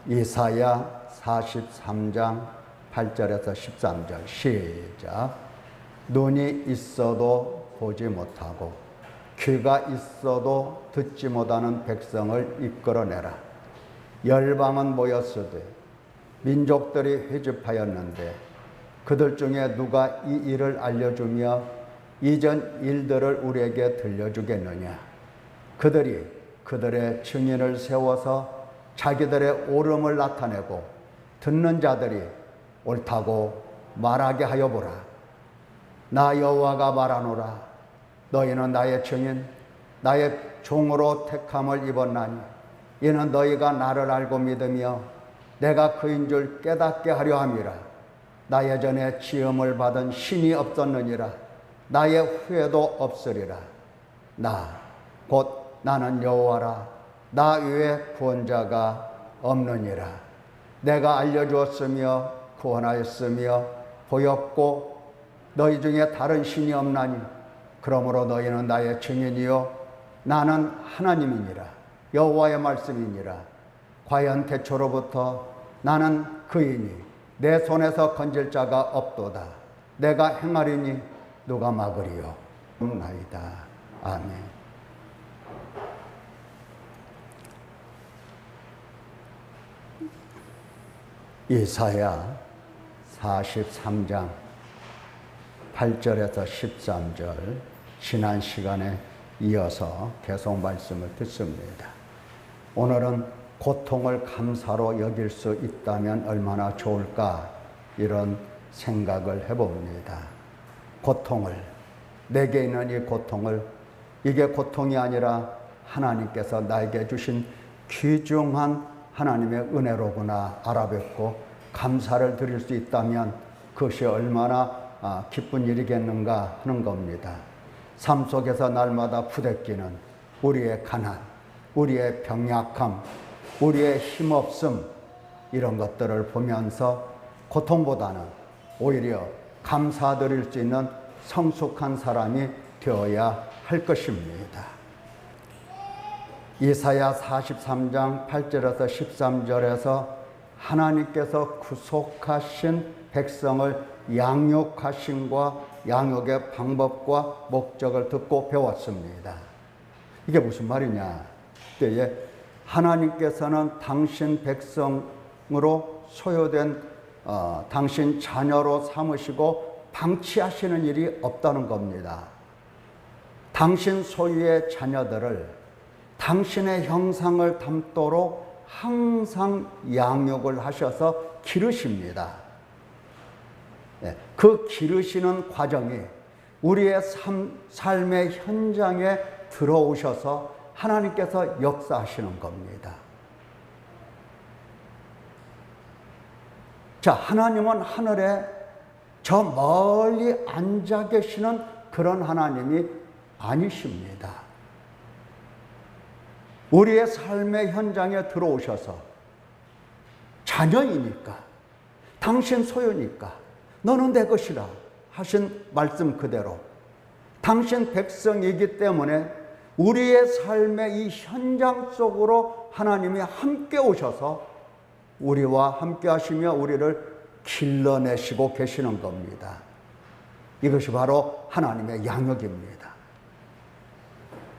이사야 43장 8절에서 13절 시작. 눈이 있어도 보지 못하고 귀가 있어도 듣지 못하는 백성을 이끌어내라. 열방은 모였으되 민족들이 회집하였는데 그들 중에 누가 이 일을 알려주며 이전 일들을 우리에게 들려주겠느냐. 그들이 그들의 증인을 세워서 자기들의 옳음을 나타내고 듣는 자들이 옳다고 말하게 하여 보라. 나 여호와가 말하노라. 너희는 나의 증인, 나의 종으로 택함을 입었나니 이는 너희가 나를 알고 믿으며 내가 그인 줄 깨닫게 하려 함이라. 나 예전에 지음을 받은 신이 없었느니라. 나의 후에도 없으리라. 곧 나는 여호와라. 나 외에 구원자가 없느니라. 내가 알려주었으며 구원하였으며 보였고 너희 중에 다른 신이 없나니 그러므로 너희는 나의 증인이요 나는 하나님이니라. 여호와의 말씀이니라. 과연 태초로부터 나는 그이니 내 손에서 건질 자가 없도다. 내가 행하리니 누가 막으리요. 나이다. 아멘. 이사야 43장 8절에서 13절 지난 시간에 이어서 계속 말씀을 듣습니다. 오늘은 고통을 감사로 여길 수 있다면 얼마나 좋을까 이런 생각을 해봅니다. 고통을, 내게 있는 이 고통을, 이게 고통이 아니라 하나님께서 나에게 주신 귀중한 하나님의 은혜로구나 알아뵙고 감사를 드릴 수 있다면 그것이 얼마나 기쁜 일이겠는가 하는 겁니다. 삶 속에서 날마다 부대끼는 우리의 가난, 우리의 병약함, 우리의 힘없음 이런 것들을 보면서 고통보다는 오히려 감사드릴 수 있는 성숙한 사람이 되어야 할 것입니다. 이사야 43장 8절에서 13절에서 하나님께서 구속하신 백성을 양육하심과 양육의 방법과 목적을 듣고 배웠습니다. 이게 무슨 말이냐? 그때에 하나님께서는 당신 백성으로 소유된 당신 자녀로 삼으시고 방치하시는 일이 없다는 겁니다. 당신 소유의 자녀들을 당신의 형상을 닮도록 항상 양육을 하셔서 기르십니다. 그 기르시는 과정이 우리의 삶의 현장에 들어오셔서 하나님께서 역사하시는 겁니다. 자, 하나님은 하늘에 저 멀리 앉아 계시는 그런 하나님이 아니십니다. 우리의 삶의 현장에 들어오셔서 자녀이니까, 당신 소유니까, 너는 내 것이라 하신 말씀 그대로 당신 백성이기 때문에 우리의 삶의 이 현장 속으로 하나님이 함께 오셔서 우리와 함께 하시며 우리를 길러내시고 계시는 겁니다. 이것이 바로 하나님의 양육입니다.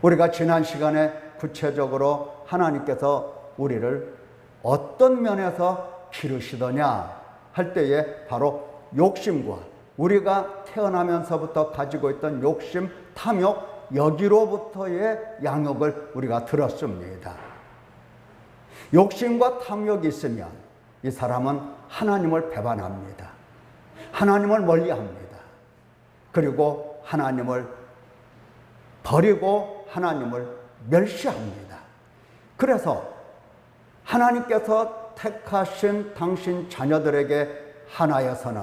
우리가 지난 시간에 구체적으로 하나님께서 우리를 어떤 면에서 기르시더냐 할 때에 바로 욕심과 우리가 태어나면서부터 가지고 있던 욕심, 탐욕, 여기로부터의 양육을 우리가 들었습니다. 욕심과 탐욕이 있으면 이 사람은 하나님을 배반합니다. 하나님을 멀리합니다. 그리고 하나님을 버리고 하나님을 멸시합니다. 그래서 하나님께서 택하신 당신 자녀들에게 하나여서는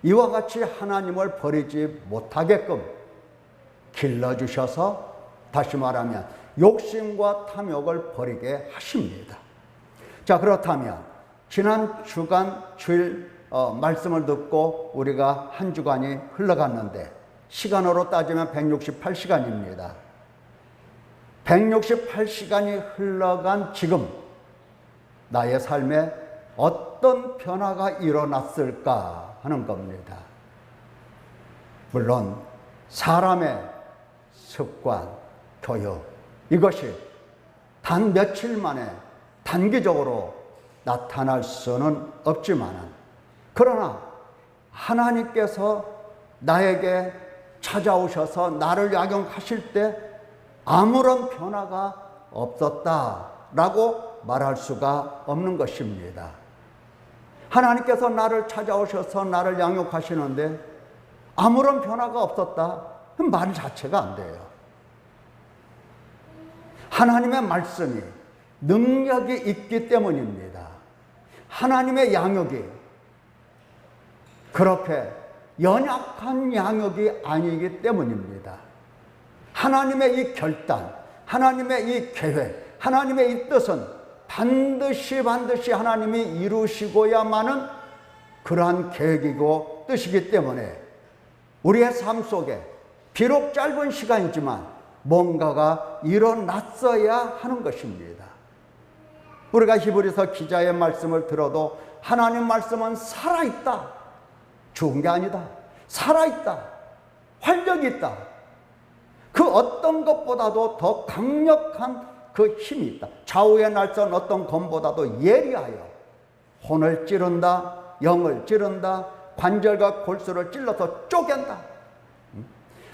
이와 같이 하나님을 버리지 못하게끔 길러주셔서 다시 말하면 욕심과 탐욕을 버리게 하십니다. 자, 그렇다면 지난 주간 주일 말씀을 듣고 우리가 한 주간이 흘러갔는데 시간으로 따지면 168시간입니다. 168시간이 흘러간 지금 나의 삶에 어떤 변화가 일어났을까 하는 겁니다. 물론 사람의 습관, 교육, 이것이 단 며칠 만에 단기적으로 나타날 수는 없지만, 그러나 하나님께서 나에게 찾아오셔서 나를 양육하실 때 아무런 변화가 없었다라고 말할 수가 없는 것입니다. 하나님께서 나를 찾아오셔서 나를 양육하시는데 아무런 변화가 없었다? 말 자체가 안 돼요. 하나님의 말씀이 능력이 있기 때문입니다. 하나님의 양육이 그렇게 연약한 양육이 아니기 때문입니다. 하나님의 이 결단, 하나님의 이 계획, 하나님의 이 뜻은 반드시 하나님이 이루시고야만은 그러한 계획이고 뜻이기 때문에 우리의 삶 속에 비록 짧은 시간이지만 뭔가가 일어났어야 하는 것입니다. 우리가 히브리서 기자의 말씀을 들어도 하나님 말씀은 살아있다. 죽은 게 아니다. 살아있다. 활력이 있다. 그 어떤 것보다도 더 강력한 그 힘이 있다. 좌우의 날선 어떤 검보다도 예리하여 혼을 찌른다. 영을 찌른다. 관절과 골수를 찔러서 쪼갠다.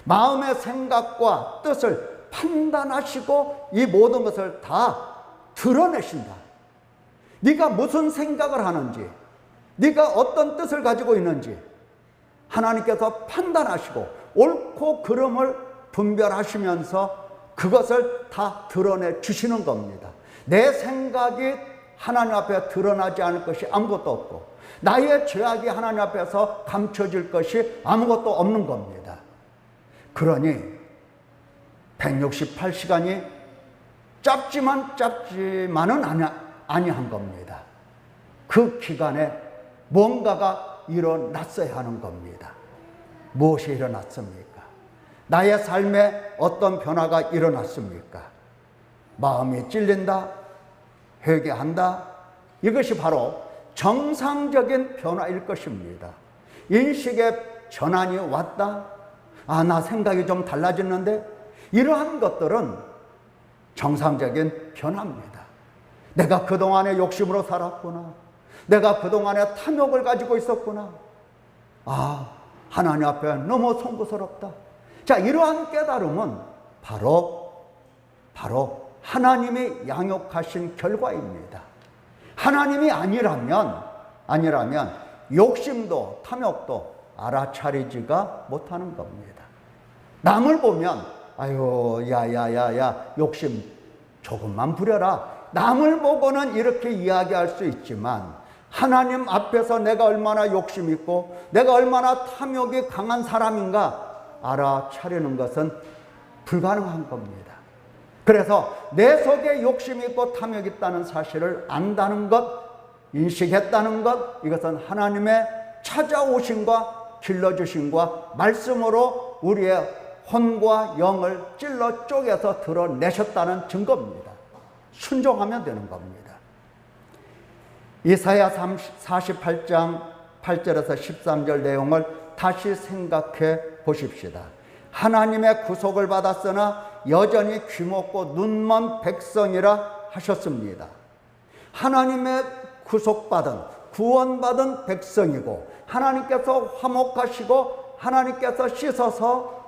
마음의 생각과 뜻을 판단하시고 이 모든 것을 다 드러내신다. 네가 무슨 생각을 하는지, 네가 어떤 뜻을 가지고 있는지 하나님께서 판단하시고 옳고 그름을 분별하시면서 그것을 다 드러내 주시는 겁니다. 내 생각이 하나님 앞에 드러나지 않을 것이 아무것도 없고 나의 죄악이 하나님 앞에서 감춰질 것이 아무것도 없는 겁니다. 그러니 168시간이 짧지만은 아니한 겁니다. 그 기간에 뭔가가 일어났어야 하는 겁니다. 무엇이 일어났습니까? 나의 삶에 어떤 변화가 일어났습니까? 마음이 찔린다, 회개한다. 이것이 바로 정상적인 변화일 것입니다. 인식의 전환이 왔다. 나 생각이 좀 달라졌는데, 이러한 것들은 정상적인 변화입니다. 내가 그동안에 욕심으로 살았구나. 내가 그동안에 탐욕을 가지고 있었구나. 하나님 앞에 너무 송구스럽다. 자, 이러한 깨달음은 바로 하나님이 양육하신 결과입니다. 하나님이 아니라면 욕심도 탐욕도 알아차리지가 못하는 겁니다. 남을 보면 야야야야 욕심 조금만 부려라. 남을 보고는 이렇게 이야기할 수 있지만 하나님 앞에서 내가 얼마나 욕심 있고 내가 얼마나 탐욕이 강한 사람인가 알아차리는 것은 불가능한 겁니다. 그래서 내 속에 욕심이 있고 탐욕이 있다는 사실을 안다는 것, 인식했다는 것, 이것은 하나님의 찾아오심과 길러주심과 말씀으로 우리의 혼과 영을 찔러 쪼개서 드러내셨다는 증거입니다. 순종하면 되는 겁니다. 이사야 48장 8절에서 13절 내용을 다시 생각해 보십시다. 하나님의 구속을 받았으나 여전히 귀먹고 눈먼 백성이라 하셨습니다. 하나님의 구속받은, 구원받은 백성이고 하나님께서 화목하시고 하나님께서 씻어서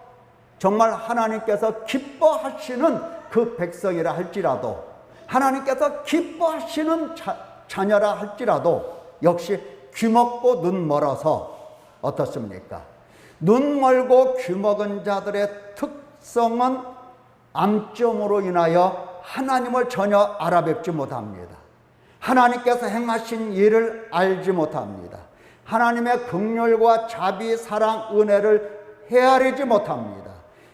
정말 하나님께서 기뻐하시는 그 백성이라 할지라도, 하나님께서 기뻐하시는 자녀라 할지라도 역시 귀먹고 눈 멀어서 어떻습니까? 눈 멀고 귀먹은 자들의 특성은 암점으로 인하여 하나님을 전혀 알아뵙지 못합니다. 하나님께서 행하신 일을 알지 못합니다. 하나님의 긍휼과 자비, 사랑, 은혜를 헤아리지 못합니다.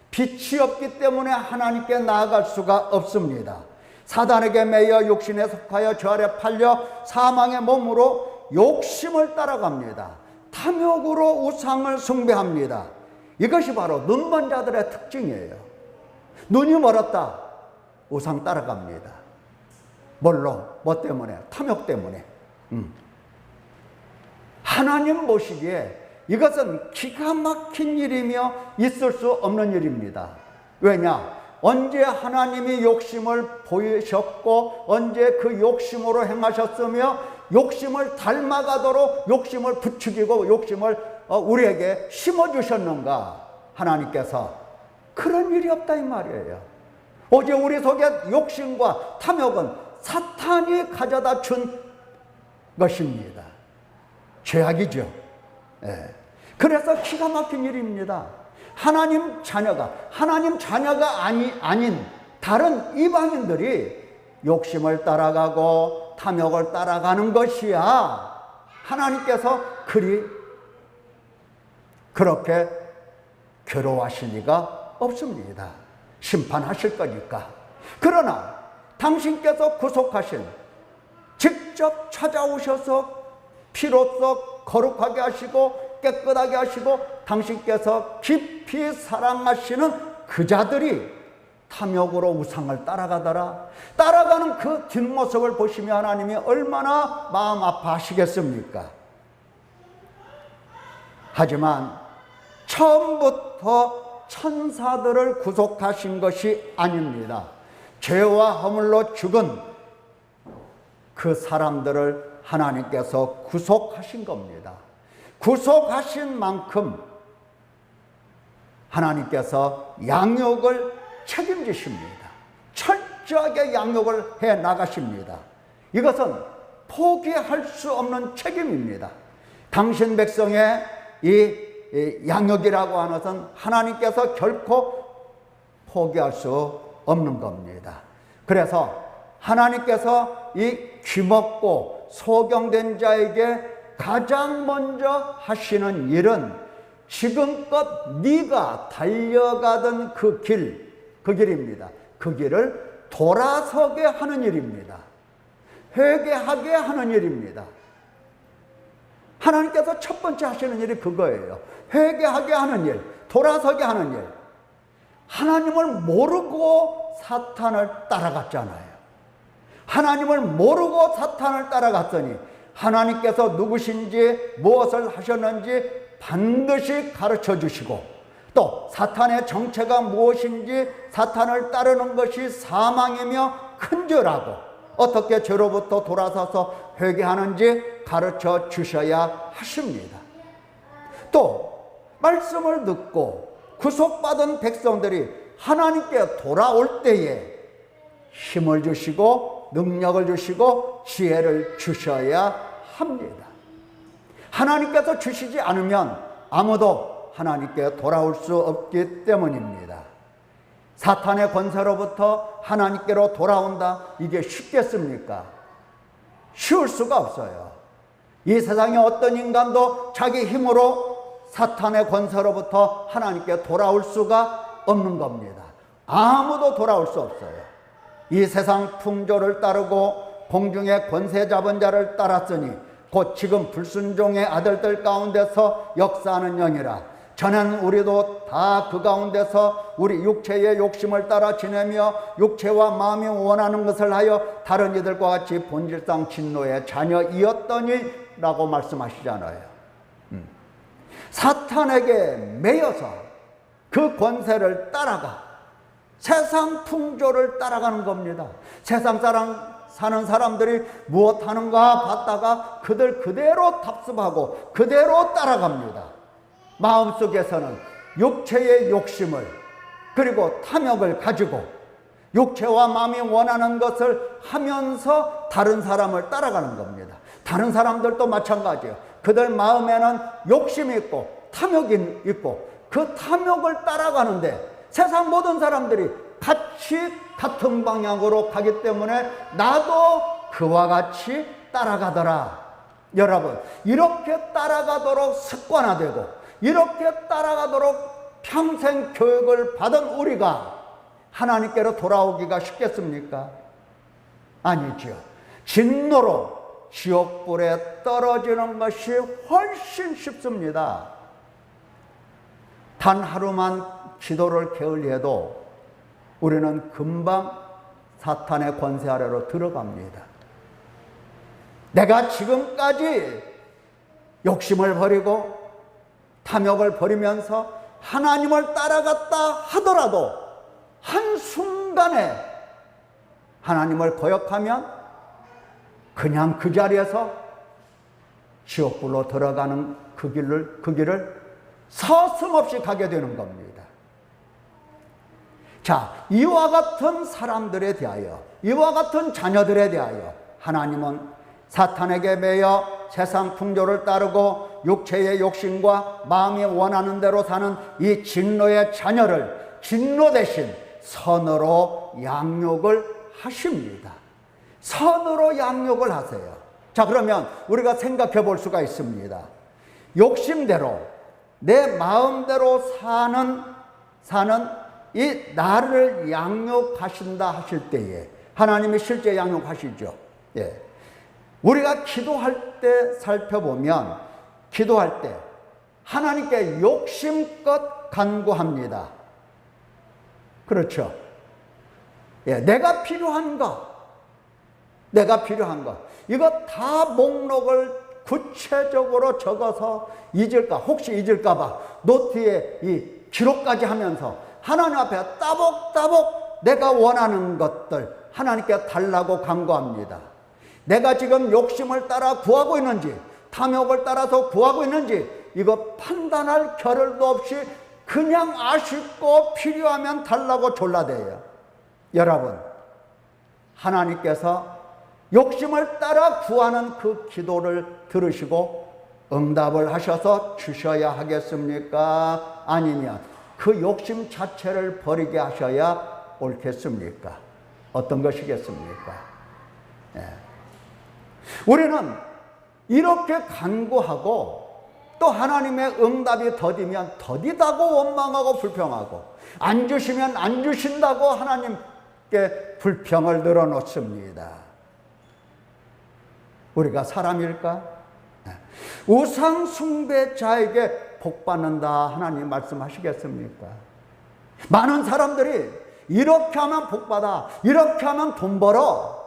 빛이 없기 때문에 하나님께 나아갈 수가 없습니다. 사단에게 매여 육신에 속하여 저 아래 팔려 사망의 몸으로 욕심을 따라갑니다. 탐욕으로 우상을 숭배합니다. 이것이 바로 눈먼 자들의 특징이에요. 눈이 멀었다, 우상 따라갑니다. 뭘로? 뭐 때문에? 탐욕 때문에. 하나님 보시기에 이것은 기가 막힌 일이며 있을 수 없는 일입니다. 왜냐? 언제 하나님이 욕심을 보이셨고 언제 그 욕심으로 행하셨으며 욕심을 닮아가도록 욕심을 부추기고 욕심을 우리에게 심어주셨는가? 하나님께서 그런 일이 없다 이 말이에요. 오직 우리 속에 욕심과 탐욕은 사탄이 가져다 준 것입니다. 죄악이죠. 예. 그래서 기가 막힌 일입니다. 하나님 자녀가 아닌 다른 이방인들이 욕심을 따라가고 탐욕을 따라가는 것이야 하나님께서 그렇게 괴로워하실 리가 없습니다. 심판하실 거니까. 그러나 당신께서 구속하신, 직접 찾아오셔서 피로써 거룩하게 하시고 깨끗하게 하시고 당신께서 깊이 사랑하시는 그 자들이 탐욕으로 우상을 따라가는 그 뒷모습을 보시며 하나님이 얼마나 마음 아파하시겠습니까? 하지만 처음부터 천사들을 구속하신 것이 아닙니다. 죄와 허물로 죽은 그 사람들을 하나님께서 구속하신 겁니다. 구속하신 만큼 하나님께서 양육을 책임지십니다. 철저하게 양육을 해 나가십니다. 이것은 포기할 수 없는 책임입니다. 당신 백성의 이 양육이라고 하는 것은 하나님께서 결코 포기할 수 없는 겁니다. 그래서 하나님께서 이 귀먹고 소경된 자에게 가장 먼저 하시는 일은 지금껏 네가 달려가던 그 길입니다. 그 길을 돌아서게 하는 일입니다. 회개하게 하는 일입니다. 하나님께서 첫 번째 하시는 일이 그거예요. 회개하게 하는 일, 돌아서게 하는 일. 하나님을 모르고 사탄을 따라갔잖아요. 하나님을 모르고 사탄을 따라갔더니 하나님께서 누구신지 무엇을 하셨는지 반드시 가르쳐 주시고 또 사탄의 정체가 무엇인지 사탄을 따르는 것이 사망이며 큰 죄라고 어떻게 죄로부터 돌아서서 회개하는지 가르쳐 주셔야 하십니다. 또 말씀을 듣고 구속받은 백성들이 하나님께 돌아올 때에 힘을 주시고 능력을 주시고 지혜를 주셔야 합니다. 하나님께서 주시지 않으면 아무도 하나님께 돌아올 수 없기 때문입니다. 사탄의 권세로부터 하나님께로 돌아온다, 이게 쉽겠습니까? 쉬울 수가 없어요. 이 세상에 어떤 인간도 자기 힘으로 사탄의 권세로부터 하나님께 돌아올 수가 없는 겁니다. 아무도 돌아올 수 없어요. 이 세상 풍조를 따르고 공중의 권세 잡은 자를 따랐으니 곧 지금 불순종의 아들들 가운데서 역사하는 영이라. 저는 우리도 다 그 가운데서 우리 육체의 욕심을 따라 지내며 육체와 마음이 원하는 것을 하여 다른 이들과 같이 본질상 진노의 자녀이었더니 라고 말씀하시잖아요. 사탄에게 매여서 그 권세를 따라가 세상 풍조를 따라가는 겁니다. 세상 사는 사람들이 무엇 하는가 봤다가 그들 그대로 답습하고 그대로 따라갑니다. 마음속에서는 육체의 욕심을 그리고 탐욕을 가지고 육체와 마음이 원하는 것을 하면서 다른 사람을 따라가는 겁니다. 다른 사람들도 마찬가지예요. 그들 마음에는 욕심이 있고 탐욕이 있고 그 탐욕을 따라가는데 세상 모든 사람들이 같은 방향으로 가기 때문에 나도 그와 같이 따라가더라. 여러분, 이렇게 따라가도록 습관화되고 이렇게 따라가도록 평생 교육을 받은 우리가 하나님께로 돌아오기가 쉽겠습니까? 아니죠. 진노로 지옥불에 떨어지는 것이 훨씬 쉽습니다. 단 하루만 기도를 게을리해도 우리는 금방 사탄의 권세 아래로 들어갑니다. 내가 지금까지 욕심을 버리고 탐욕을 버리면서 하나님을 따라갔다 하더라도 한순간에 하나님을 거역하면 그냥 그 자리에서 지옥불로 들어가는 그 길을 서슴없이 가게 되는 겁니다. 자, 이와 같은 사람들에 대하여, 이와 같은 자녀들에 대하여 하나님은 사탄에게 매여 세상 풍조를 따르고 육체의 욕심과 마음이 원하는 대로 사는 이 진노의 자녀를 진노 대신 선으로 양육을 하십니다. 선으로 양육을 하세요. 자, 그러면 우리가 생각해 볼 수가 있습니다. 욕심대로 내 마음대로 사는 이 나를 양육하신다 하실 때에 하나님이 실제 양육하시죠. 예. 우리가 기도할 때 살펴보면 기도할 때 하나님께 욕심껏 간구합니다. 그렇죠. 예, 내가 필요한 것 이거 다 목록을 구체적으로 적어서 혹시 잊을까봐 노트에 이 기록까지 하면서 하나님 앞에 따복따복 내가 원하는 것들 하나님께 달라고 간구합니다. 내가 지금 욕심을 따라 구하고 있는지 탐욕을 따라서 구하고 있는지 이거 판단할 겨를도 없이 그냥 아쉽고 필요하면 달라고 졸라대요. 여러분, 하나님께서 욕심을 따라 구하는 그 기도를 들으시고 응답을 하셔서 주셔야 하겠습니까? 아니면 그 욕심 자체를 버리게 하셔야 옳겠습니까? 어떤 것이겠습니까? 예. 우리는 이렇게 간구하고 또 하나님의 응답이 더디면 더디다고 원망하고 불평하고 안 주시면 안 주신다고 하나님께 불평을 늘어놓습니다. 우리가 사람일까? 우상 숭배자에게 복 받는다 하나님 말씀하시겠습니까? 많은 사람들이 이렇게 하면 복 받아, 이렇게 하면 돈 벌어,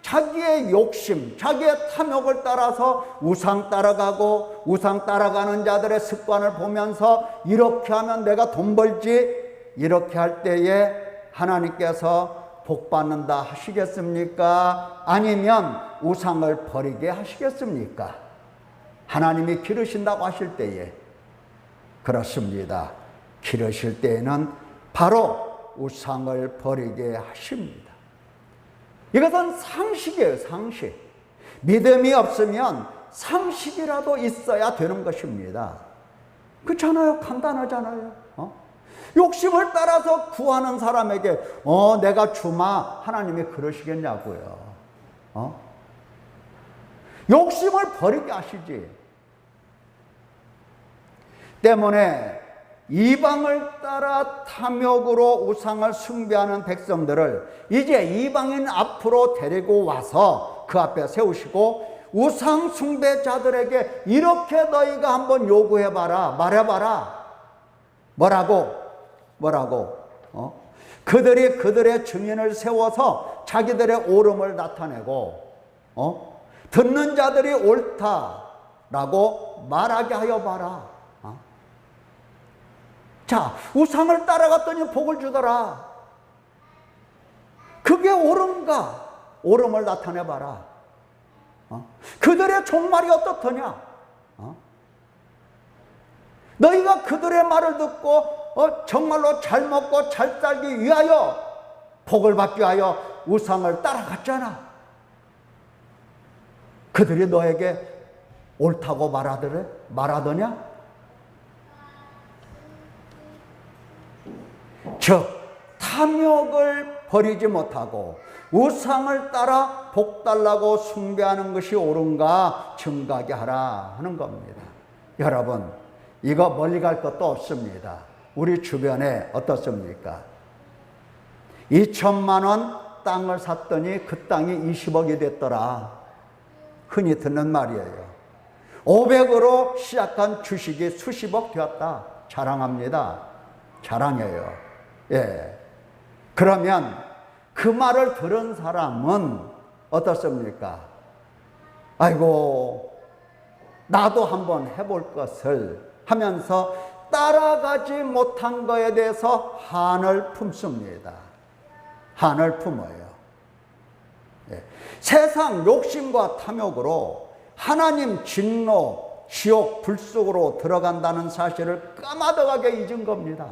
자기의 욕심, 자기의 탐욕을 따라서 우상 따라가고 우상 따라가는 자들의 습관을 보면서 이렇게 하면 내가 돈 벌지, 이렇게 할 때에 하나님께서 복 받는다 하시겠습니까? 아니면 우상을 버리게 하시겠습니까? 하나님이 기르신다고 하실 때에 그렇습니다. 기르실 때에는 바로 우상을 버리게 하십니다. 이것은 상식이에요, 상식. 믿음이 없으면 상식이라도 있어야 되는 것입니다. 그렇잖아요. 간단하잖아요. 욕심을 따라서 구하는 사람에게 내가 주마 하나님이 그러시겠냐고요. 욕심을 버리게 하시지. 때문에 이방을 따라 탐욕으로 우상을 숭배하는 백성들을 이제 이방인 앞으로 데리고 와서 그 앞에 세우시고 우상 숭배자들에게 이렇게 너희가 한번 요구해봐라, 말해봐라. 뭐라고? 그들이 그들의 증인을 세워서 자기들의 옳음을 나타내고 듣는 자들이 옳다라고 말하게 하여 봐라. 자, 우상을 따라갔더니 복을 주더라. 그게 옳은가? 옳음을 나타내봐라. 그들의 종말이 어떻더냐? 너희가 그들의 말을 듣고 정말로 잘 먹고 잘 살기 위하여 복을 받기 위하여 우상을 따라갔잖아. 그들이 너에게 옳다고 말하더냐? 즉 탐욕을 버리지 못하고 우상을 따라 복 달라고 숭배하는 것이 옳은가 증가하게 하라 하는 겁니다. 여러분, 이거 멀리 갈 것도 없습니다. 우리 주변에 어떻습니까? 2천만 원 땅을 샀더니 그 땅이 20억이 됐더라. 흔히 듣는 말이에요. 500으로 시작한 주식이 수십억 되었다. 자랑합니다. 자랑해요. 예. 그러면 그 말을 들은 사람은 어떻습니까? 아이고, 나도 한번 해볼 것을 하면서 따라가지 못한 것에 대해서 한을 품습니다. 한을 품어요. 예. 세상 욕심과 탐욕으로 하나님 진노, 지옥, 불 속으로 들어간다는 사실을 까마득하게 잊은 겁니다.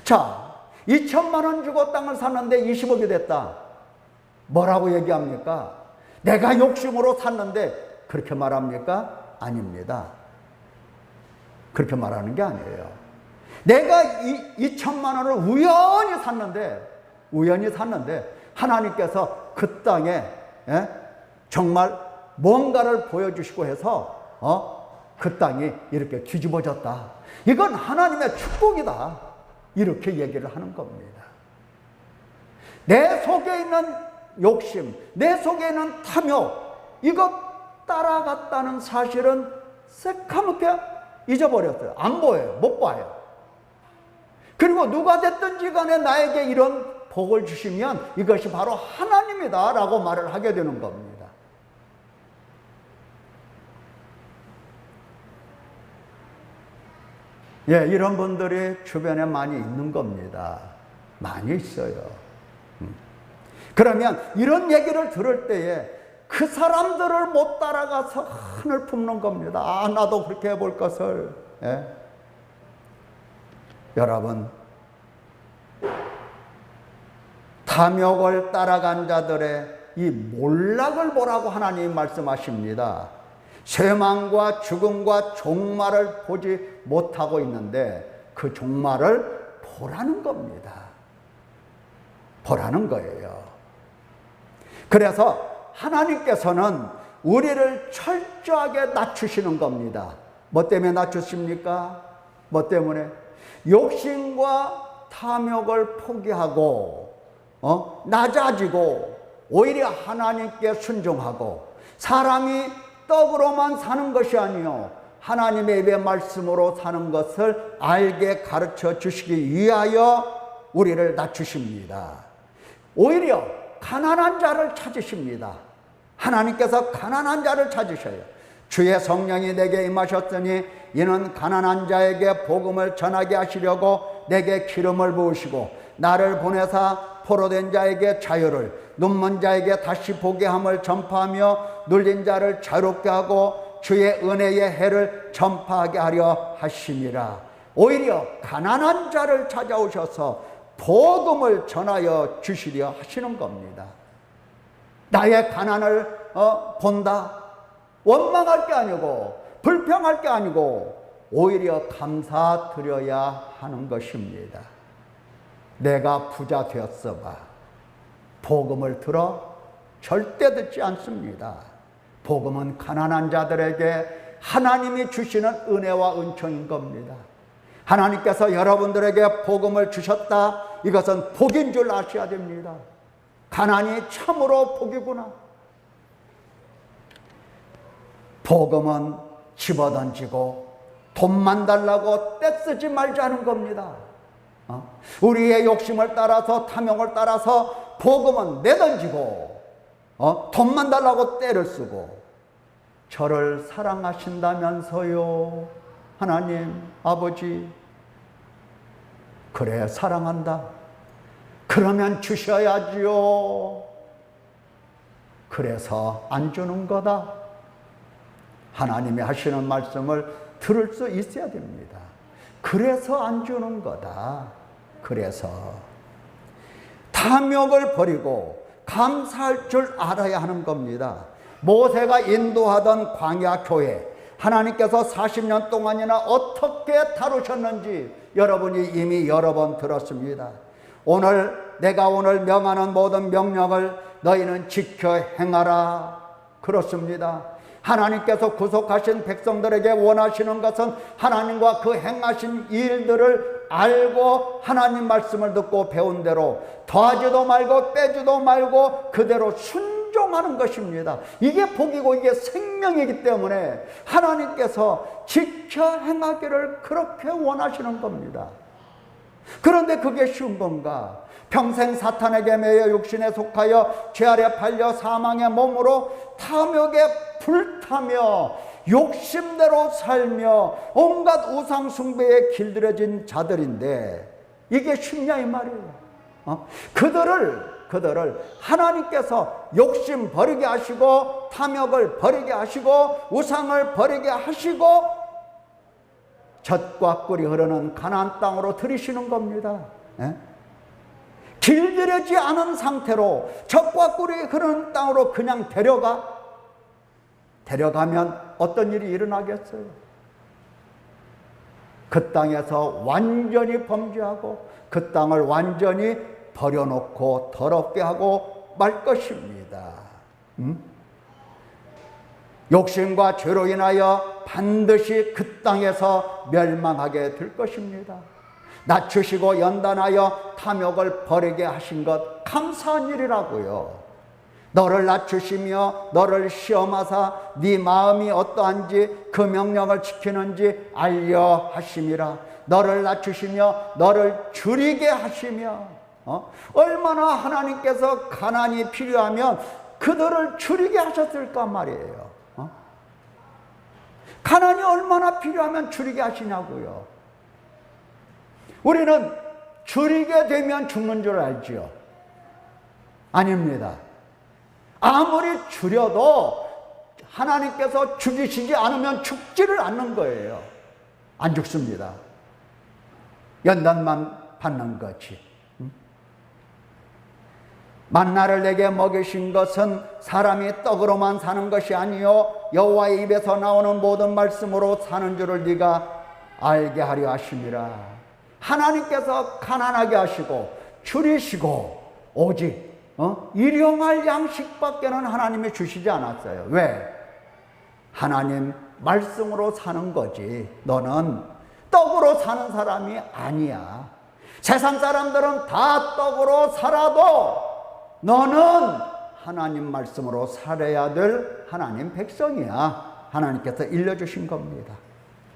자, 2천만 원 주고 땅을 샀는데 20억이 됐다. 뭐라고 얘기합니까? 내가 욕심으로 샀는데 그렇게 말합니까? 아닙니다. 그렇게 말하는 게 아니에요. 내가 2천만 원을 우연히 샀는데 하나님께서 그 땅에 정말 뭔가를 보여주시고 해서 그 땅이 이렇게 뒤집어졌다. 이건 하나님의 축복이다. 이렇게 얘기를 하는 겁니다. 내 속에 있는 욕심, 내 속에 있는 탐욕, 이것 따라갔다는 사실은 새카맣게 잊어버렸어요. 안 보여요. 못 봐요. 그리고 누가 됐든지 간에 나에게 이런 복을 주시면 이것이 바로 하나님이다 라고 말을 하게 되는 겁니다. 예, 이런 분들이 주변에 많이 있는 겁니다. 많이 있어요. 그러면 이런 얘기를 들을 때에 그 사람들을 못 따라가서 한을 품는 겁니다. 아, 나도 그렇게 해볼 것을. 예? 여러분, 탐욕을 따라간 자들의 이 몰락을 보라고 하나님이 말씀하십니다. 쇠망과 죽음과 종말을 보지 못하고 있는데 그 종말을 보라는 겁니다. 보라는 거예요. 그래서 하나님께서는 우리를 철저하게 낮추시는 겁니다. 뭐 때문에 낮추십니까? 뭐 때문에? 욕심과 탐욕을 포기하고 낮아지고 오히려 하나님께 순종하고 사람이 떡으로만 사는 것이 아니요 하나님의 입의 말씀으로 사는 것을 알게 가르쳐 주시기 위하여 우리를 낮추십니다. 오히려 가난한 자를 찾으십니다. 하나님께서 가난한 자를 찾으셔요. 주의 성령이 내게 임하셨으니 이는 가난한 자에게 복음을 전하게 하시려고 내게 기름을 부으시고 나를 보내사 포로된 자에게 자유를, 눈먼 자에게 다시 보게 함을 전파하며 눌린 자를 자유롭게 하고 주의 은혜의 해를 전파하게 하려 하심이라. 오히려 가난한 자를 찾아오셔서 복음을 전하여 주시려 하시는 겁니다. 나의 가난을 본다. 원망할 게 아니고 불평할 게 아니고 오히려 감사드려야 하는 것입니다. 내가 부자 되었어 봐. 복음을 들어? 절대 듣지 않습니다. 복음은 가난한 자들에게 하나님이 주시는 은혜와 은총인 겁니다. 하나님께서 여러분들에게 복음을 주셨다. 이것은 복인 줄 아셔야 됩니다. 가난이 참으로 복이구나. 복음은 집어던지고 돈만 달라고 떼쓰지 말자는 겁니다. 우리의 욕심을 따라서 탐욕을 따라서 복음은 내던지고 돈만 달라고 떼를 쓰고 저를 사랑하신다면서요. 하나님 아버지 그래 사랑한다. 그러면 주셔야지요. 그래서 안 주는 거다. 하나님이 하시는 말씀을 들을 수 있어야 됩니다. 그래서 안 주는 거다. 그래서 탐욕을 버리고 감사할 줄 알아야 하는 겁니다. 모세가 인도하던 광야 교회, 하나님께서 40년 동안이나 어떻게 다루셨는지 여러분이 이미 여러 번 들었습니다. 내가 오늘 명하는 모든 명령을 너희는 지켜 행하라. 그렇습니다. 하나님께서 구속하신 백성들에게 원하시는 것은 하나님과 그 행하신 일들을 알고 하나님 말씀을 듣고 배운 대로 더하지도 말고 빼지도 말고 그대로 순종하는 것입니다. 이게 복이고 이게 생명이기 때문에 하나님께서 지켜 행하기를 그렇게 원하시는 겁니다. 그런데 그게 쉬운 건가? 평생 사탄에게 매여 육신에 속하여 죄 아래 팔려 사망의 몸으로 탐욕에 불타며 욕심대로 살며 온갖 우상 숭배에 길들여진 자들인데 이게 쉽냐 이 말이에요. 그들을 하나님께서 욕심 버리게 하시고 탐욕을 버리게 하시고 우상을 버리게 하시고 젖과 꿀이 흐르는 가나안 땅으로 들이시는 겁니다. 길들여지지 않은 상태로 젖과 꿀이 흐르는 땅으로 그냥 데려가면 어떤 일이 일어나겠어요? 그 땅에서 완전히 범죄하고 그 땅을 완전히 버려놓고 더럽게 하고 말 것입니다. 욕심과 죄로 인하여 반드시 그 땅에서 멸망하게 될 것입니다. 낮추시고 연단하여 탐욕을 버리게 하신 것 감사한 일이라고요. 너를 낮추시며 너를 시험하사 네 마음이 어떠한지 그 명령을 지키는지 알려 하심이라. 너를 낮추시며 너를 줄이게 하시며 얼마나 하나님께서 가난이 필요하면 그들을 줄이게 하셨을까 말이에요. 가난이 얼마나 필요하면 줄이게 하시냐고요. 우리는 줄이게 되면 죽는 줄 알지요? 아닙니다. 아무리 줄여도 하나님께서 죽이시지 않으면 죽지를 않는 거예요. 안 죽습니다. 연단만 받는 거지. 만나를 내게 먹이신 것은 사람이 떡으로만 사는 것이 아니요 여호와의 입에서 나오는 모든 말씀으로 사는 줄을 네가 알게 하려 하심이라. 하나님께서 가난하게 하시고 줄이시고 오직 일용할 양식밖에는 하나님이 주시지 않았어요. 왜? 하나님 말씀으로 사는 거지. 너는 떡으로 사는 사람이 아니야. 세상 사람들은 다 떡으로 살아도 너는 하나님 말씀으로 살아야 될 하나님 백성이야. 하나님께서 일러주신 겁니다.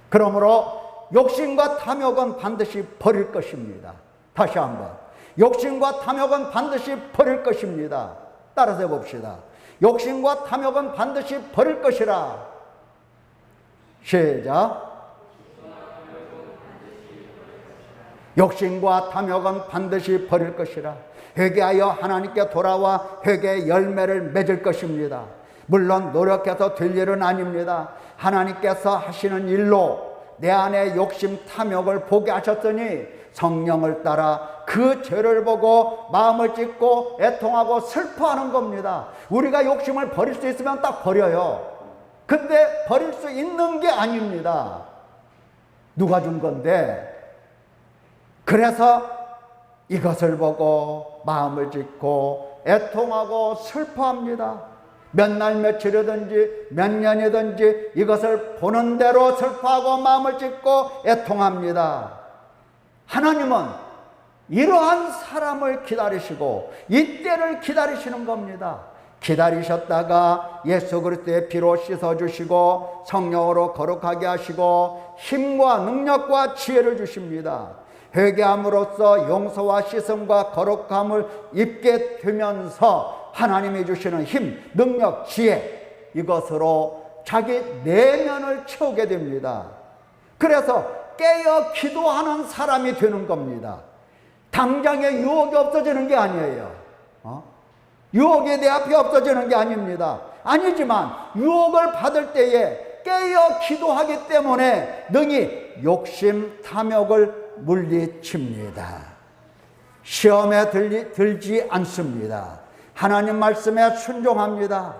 그러므로 욕심과 탐욕은 반드시 버릴 것입니다. 다시 한번. 욕심과 탐욕은 반드시 버릴 것입니다. 따라서 해봅시다. 욕심과 탐욕은 반드시 버릴 것이라. 시작. 욕심과 탐욕은 반드시 버릴 것이라. 회개하여 하나님께 돌아와 회개의 열매를 맺을 것입니다. 물론 노력해서 될 일은 아닙니다. 하나님께서 하시는 일로 내 안에 욕심 탐욕을 보게 하셨더니 성령을 따라 그 죄를 보고 마음을 찢고 애통하고 슬퍼하는 겁니다. 우리가 욕심을 버릴 수 있으면 딱 버려요. 근데 버릴 수 있는 게 아닙니다. 누가 준 건데? 그래서 이것을 보고 마음을 찢고 애통하고 슬퍼합니다. 몇 날 며칠이든지 몇 년이든지 이것을 보는 대로 슬퍼하고 마음을 찢고 애통합니다. 하나님은 이러한 사람을 기다리시고 이때를 기다리시는 겁니다. 기다리셨다가 예수 그리스도의 피로 씻어주시고 성령으로 거룩하게 하시고 힘과 능력과 지혜를 주십니다. 회개함으로써 용서와 씻음과 거룩함을 입게 되면서 하나님이 주시는 힘, 능력, 지혜 이것으로 자기 내면을 채우게 됩니다. 그래서 깨어 기도하는 사람이 되는 겁니다. 당장에 유혹이 없어지는 게 아니에요. 유혹이 내 앞에 없어지는 게 아닙니다. 아니지만 유혹을 받을 때에 깨어 기도하기 때문에 능히 욕심, 탐욕을 물리칩니다. 시험에 들지 않습니다. 하나님 말씀에 순종합니다.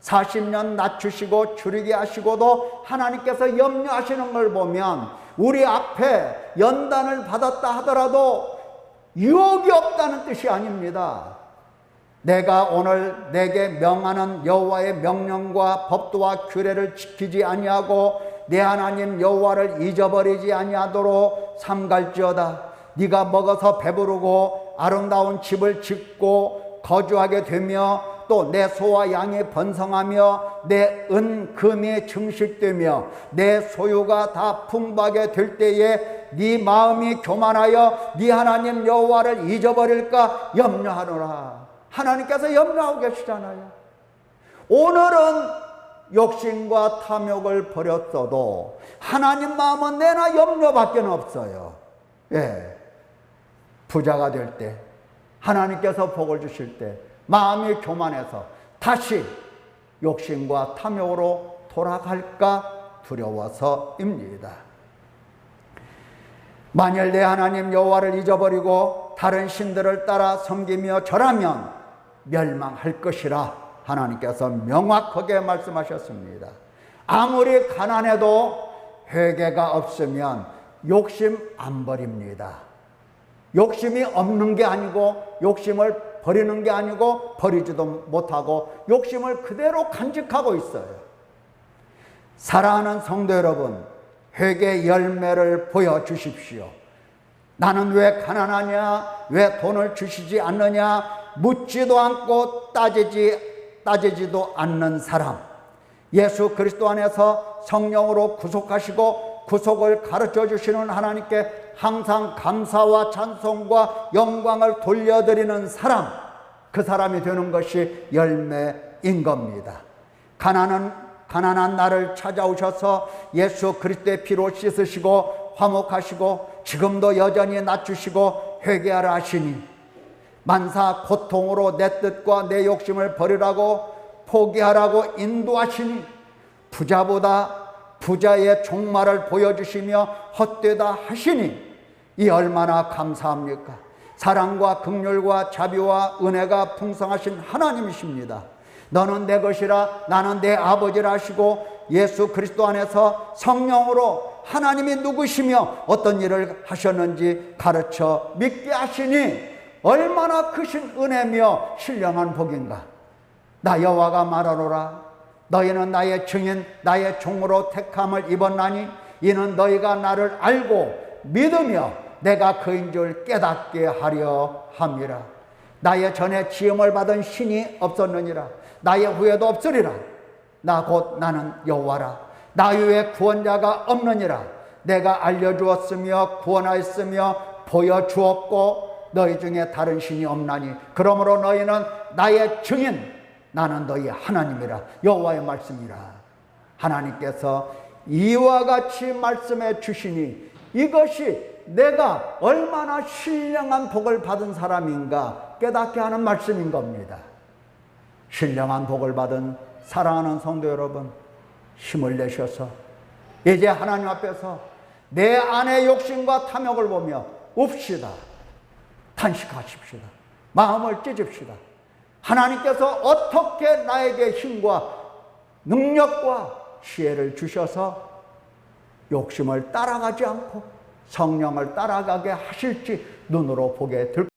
40년 낮추시고 줄이게 하시고도 하나님께서 염려하시는 걸 보면 우리 앞에 연단을 받았다 하더라도 유혹이 없다는 뜻이 아닙니다. 내가 오늘 내게 명하는 여호와의 명령과 법도와 규례를 지키지 아니하고 내 하나님 여호와를 잊어버리지 아니하도록 삼갈지어다. 네가 먹어서 배부르고 아름다운 집을 짓고 거주하게 되며 또 또 내 소와 양이 번성하며 내 은, 금이 증식되며 내 소유가 다 풍부하게 될 때에 네 마음이 교만하여 네 하나님 여호와를 잊어버릴까 염려하노라. 하나님께서 염려하고 계시잖아요. 오늘은 욕심과 탐욕을 버렸어도 하나님 마음은 내나 염려밖에 없어요. 예. 부자가 될 때, 하나님께서 복을 주실 때 마음이 교만해서 다시 욕심과 탐욕으로 돌아갈까 두려워서입니다. 만일 내 하나님 여호와를 잊어버리고 다른 신들을 따라 섬기며 절하면 멸망할 것이라 하나님께서 명확하게 말씀하셨습니다. 아무리 가난해도 회개가 없으면 욕심 안 버립니다. 욕심이 없는 게 아니고 욕심을 버리는 게 아니고 버리지도 못하고 욕심을 그대로 간직하고 있어요. 사랑하는 성도 여러분, 회개 열매를 보여주십시오. 나는 왜 가난하냐? 왜 돈을 주시지 않느냐? 묻지도 않고 따지지도 않는 사람, 예수 그리스도 안에서 성령으로 구속하시고 구속을 가르쳐 주시는 하나님께 항상 감사와 찬송과 영광을 돌려드리는 사람, 그 사람이 되는 것이 열매인 겁니다. 가난한 나를 찾아오셔서 예수 그리스도의 피로 씻으시고 화목하시고 지금도 여전히 낮추시고 회개하라 하시니 만사 고통으로 내 뜻과 내 욕심을 버리라고 포기하라고 인도하시니 부자보다 부자의 종말을 보여주시며 헛되다 하시니 이 얼마나 감사합니까? 사랑과 긍휼과 자비와 은혜가 풍성하신 하나님이십니다. 너는 내 것이라 나는 내 아버지라 하시고 예수 그리스도 안에서 성령으로 하나님이 누구시며 어떤 일을 하셨는지 가르쳐 믿게 하시니 얼마나 크신 은혜며 신령한 복인가. 나 여호와가 말하노라. 너희는 나의 증인 나의 종으로 택함을 입었나니 이는 너희가 나를 알고 믿으며 내가 그인 줄 깨닫게 하려 함이라. 나의 전에 지음을 받은 신이 없었느니라. 나의 후에도 없으리라. 나 곧 나는 여호와라. 나 외에 구원자가 없느니라. 내가 알려주었으며 구원하였으며 보여주었고 너희 중에 다른 신이 없나니 그러므로 너희는 나의 증인 나는 너희 하나님이라. 여호와의 말씀이라. 하나님께서 이와 같이 말씀해 주시니 이것이 내가 얼마나 신령한 복을 받은 사람인가 깨닫게 하는 말씀인 겁니다. 신령한 복을 받은 사랑하는 성도 여러분, 힘을 내셔서 이제 하나님 앞에서 내 안의 욕심과 탐욕을 보며 웁시다. 탄식하십시다. 마음을 찢읍시다. 하나님께서 어떻게 나에게 힘과 능력과 지혜를 주셔서 욕심을 따라가지 않고 성령을 따라가게 하실지 눈으로 보게 될